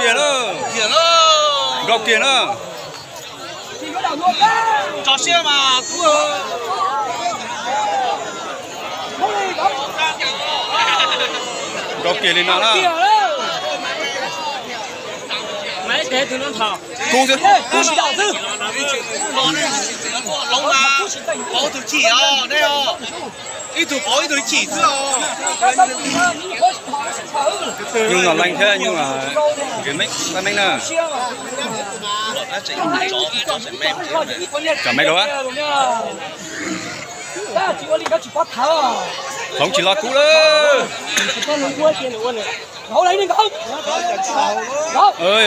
kia nữa. Góc kia nữa. Cho xe mà góc kia lên nào đó. mấy cái thứ nó thọ Cú chứ. cú chỉ đạo sư lông mà có thứ chỉ đây ít thứ có ít thứ chỉ chứ Nhưng mà lanh thế nhưng mà cái mấy nè. Cả mấy đó á. Không chỉ là cú đó. Hậu lấy lên không? Đó. Ơi.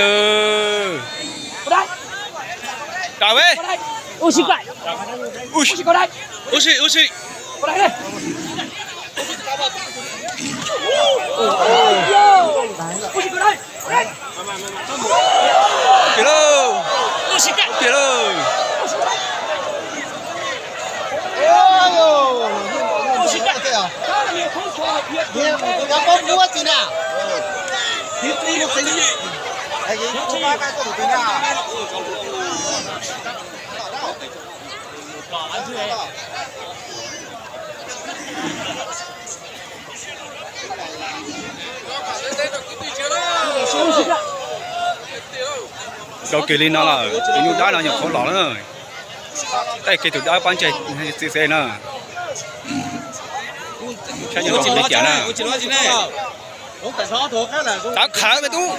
Đây. Cả về. Ui xịt lại. Ui xịt vào đây. Ui xì. Vào đây đây. Ui xịt vào đây. Kìa đâu. Ui xì cả Kìa đâu. ui xì cả Các con mua gì nào? Đâu kia lên nó là cái nhu đá nào nhập khó lỏ nữa. Đây cái tụi đá bán chạy xe nữa. Chắc như nó chỉ lấy tiền nè. chỉ nói gì này Đã khá với tú.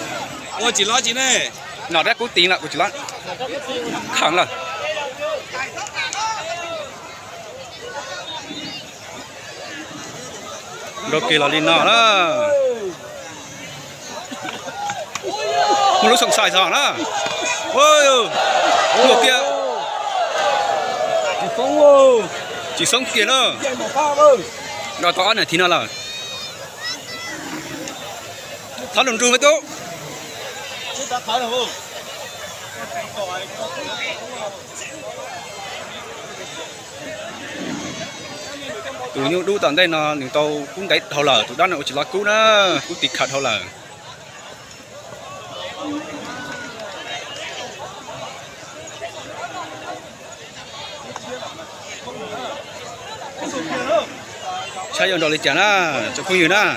tôi chỉ nói gì này Nào đã cố tiền lại của chị lắm. Khẳng là. Đâu kia là lên nó đó. Một lúc sòng xài giỏ đó. Ôi. Một kia. Chỉ sống kia nữa. Đó có này thì nó là. Tháo đồng trù với tú. Tụi nhau đu tận đây nó những tàu cũng đấy thầu lờ tụi đó nó chỉ là cú đó cú tịt khát thầu lờ. Sai giờ đó lấy chả na cho không nhiều na.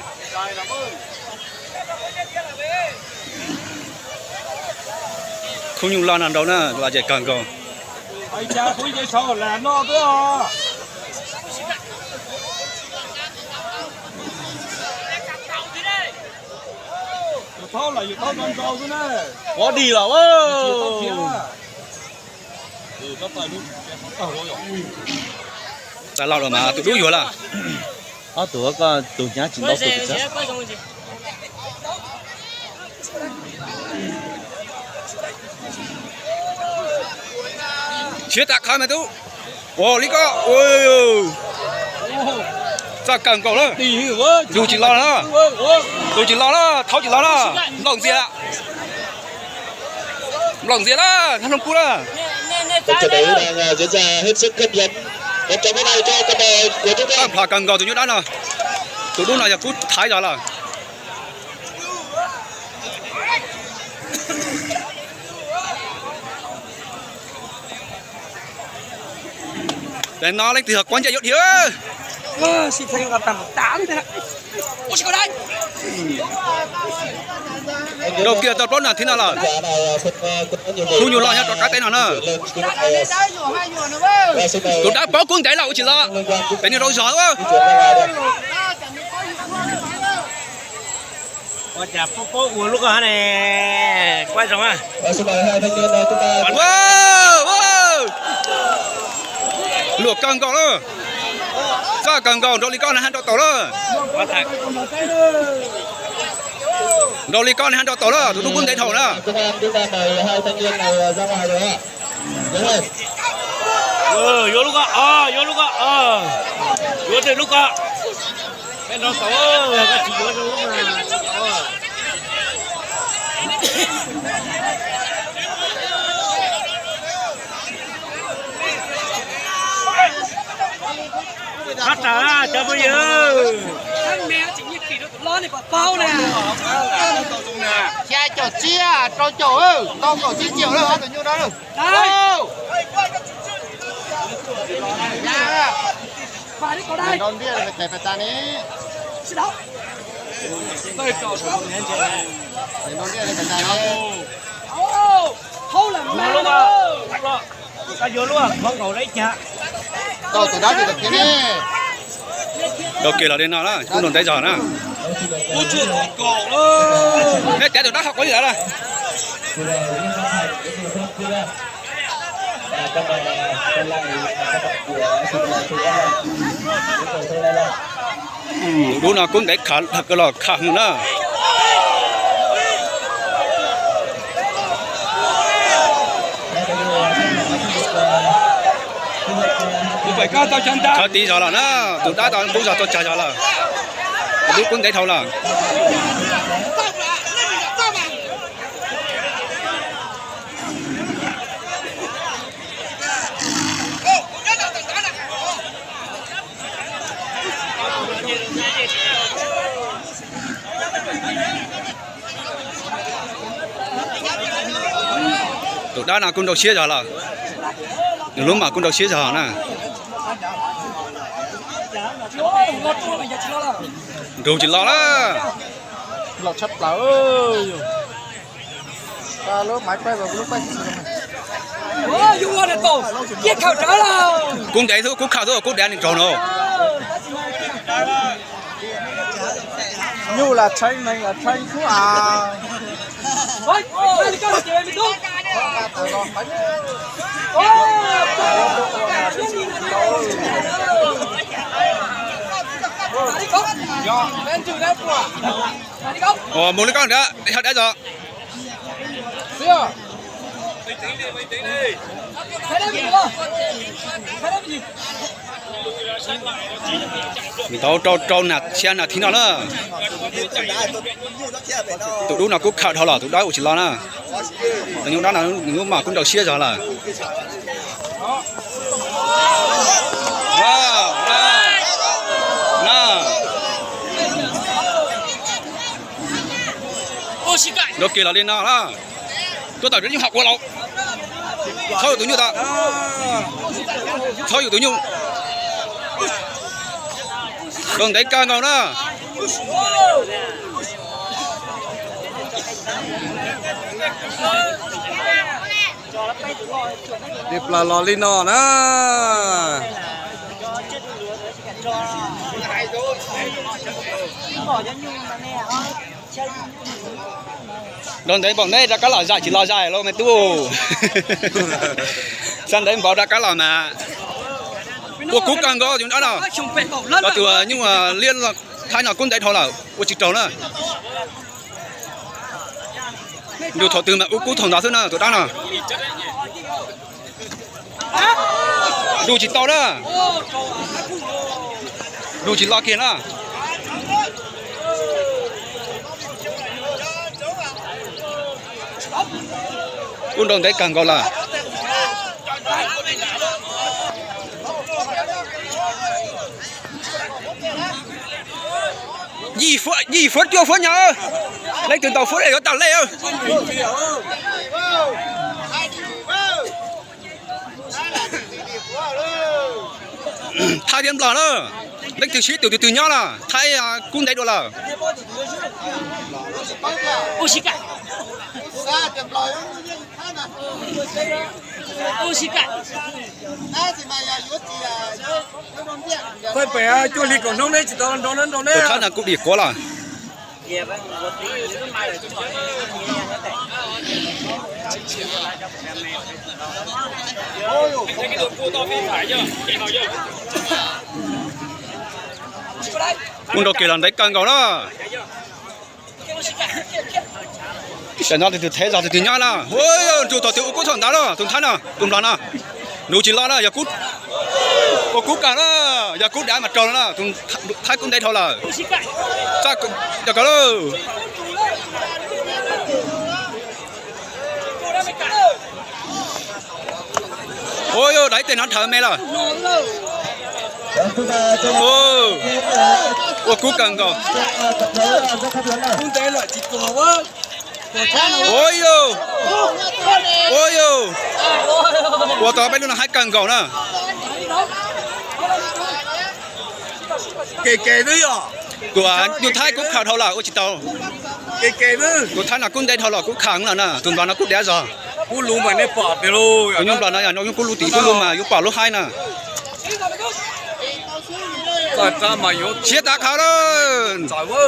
Không nhiều lo nào đâu na là chạy càng cầu. ai cha khui cái sò là nó tới à tháo là gì tháo con trâu thế này có đi là Ta lao rồi mà tụi đuôi rồi là. Tụi con tụi nhá chỉ đâu tụi chứ. Chết tạc khai mày tú. Ồ lý có. Ôi. Ra càng cầu đó. Dù chỉ lo đó. Dù chỉ lo đó, tháo chỉ lo đó. Lòng gì ạ? Lòng gì đó, thằng cu đó. Trận đấu đang diễn ra hết sức hấp dẫn. Một trận đấu này cho cặp đôi của chúng ta. Phá càng cầu tụi nhớ đã nè. Tụi đúng là giờ cú thái rồi là. Để nó lên từ quán chạy dốt hiếu. Xịt thành gặp tầm 8 thế này. Ui xịt vào đây. Đâu kia tập là thế nào là. Không nhiều lo nhá, cho cái tên nào nữa. Tụi đã bỏ cuốn chạy là chỉ lo. Cái này đâu giỏi quá. Ôi chà, phố của lúc đó này quay rồi à. Xin mời hai thanh niên chúng ta. Wow. Luộc càng cầu đó. Ra càng cầu đâu lý con này hắn tàu đó. Quá thật. Đâu lý con này hắn tàu đó, tụi đúng quân đại thầu đó. Chúng ta mời hai thanh niên này ra ngoài rồi ạ. Vô lúc đó, vô lúc đó, vô từ lúc đó. Cái nó xấu, cái chỉ vô lúc mà. Bắt ra cho bây giờ. Anh mẹ chỉ như kỳ đó tụi lo. đó này quả bao nè. Xe chỗ chia, chỗ ơi, to chỗ chia chiều đâu, tự nhiên đó đâu. Đây. Phải đi có đây. Đón bia là phải ta ní. Xin đâu. Đón bia là phải ta ní. Thôi là mẹ luôn đó. à. Cái vô luôn, không cầu lấy chả. Tôi từ đó thì được cái ní. Đầu kia là đến nào đó, cũng đồn tay giò nè. Ôi chưa có cổ ơi. Hết té từ đó học có gì đó. Đúng là cũng để khả thật là khả nữa. Phải cao tao chân ta. Cho tí rồi là nó, tụi ta tao cũng giờ tôi trả rồi là. Đúng cũng để thâu là. Tụi ta nào cũng đầu xía rồi là. Lúc mà cũng đầu xía rồi nè. Đồ chỉ lo đó. Lọt sắp lỡ ơi. Ta lúc máy quay vào lúc quay. Ôi, dùng ngon này tổ. Giết khảo trả là. Cũng đấy thôi, cũng khảo thôi, cũng đen định tròn đâu. Như là tranh này là tranh phú à. Ôi, đây là cái gì mình đúng. Ồ, muốn lấy con nữa, để hết đã rồi. Mình tao nạt xe nạt thì nào nữa. Tụi đứa nào cũng khảo thảo là tụi đó chỉ lo nè. Nhưng đó là những mà cũng đầu xe rồi là. Đó kia là lên nào đó. Tôi tao đến những học của lão. Sao được tự nhiên ta? Sao được tự nhiên? Đừng để ca ngầu nữa. Điệp là lò lino nữa. Đừng để bọn đây ra cá lò dài chỉ lò dài lo mày tu. Sang đấy bảo ra cá lò mà. Của cú càng có chúng đó nào. Đó từ nhưng mà liên là thay nào cũng đấy thôi là của chỉ trâu nữa. Điều thọ từ mà cú thòng đó thôi nè, tụi đó nè. Đủ chỉ to đó. Đủ chỉ lo kia nè. Cũng đồng đấy càng gọi là gì phút chưa phút nhá lấy từ tàu phút này nó tàu lên ơi thay điểm lò nữa lấy từ xí từ nhá là thay cũng đấy đó là Ô xí cả. Ô xí cả. Phải phải cho lịch còn nông đấy chỉ tao nông đấy. tôi thấy là cũng đi quá là cũng đâu kể lần đấy càng gạo đó cái nó thì thế giờ thì từ nhá là ôi chủ tàu tiểu cũng thằng đó đó thằng thái nào cùng đó nào nụ chỉ lo đó giờ cút có cút cả đó giờ cút đã mặt tròn đó thằng thái cũng đây thôi là chắc giờ có đâu ôi ôi đấy tên nó thở mẹ rồi 我估更高。 không thể là chỉ có quá ôi yo ôi yo 我ต่อไปนู่นนะให้更高呢 kể kể đấy à ตัวอยู่ท้ายกุ๊กข่าวเท่าไหร่โอ้จิตเอา kể kể đấy ตัวท้ายน่ะกุ้งได้เท่าไหร่กุ๊กขังน่ะนะตุนบานน่ะกุ๊กเดียวจ้ะ cú lú mà nó bỏ về luôn อยู่ยงบานน่ะอย่างน้องกุ๊กรู้ตีกุ๊กรู้มาอยู่ป่ารู้ให้น่ะ tại sao mà yếu เชียร์ตาขาวเลย giỏi quá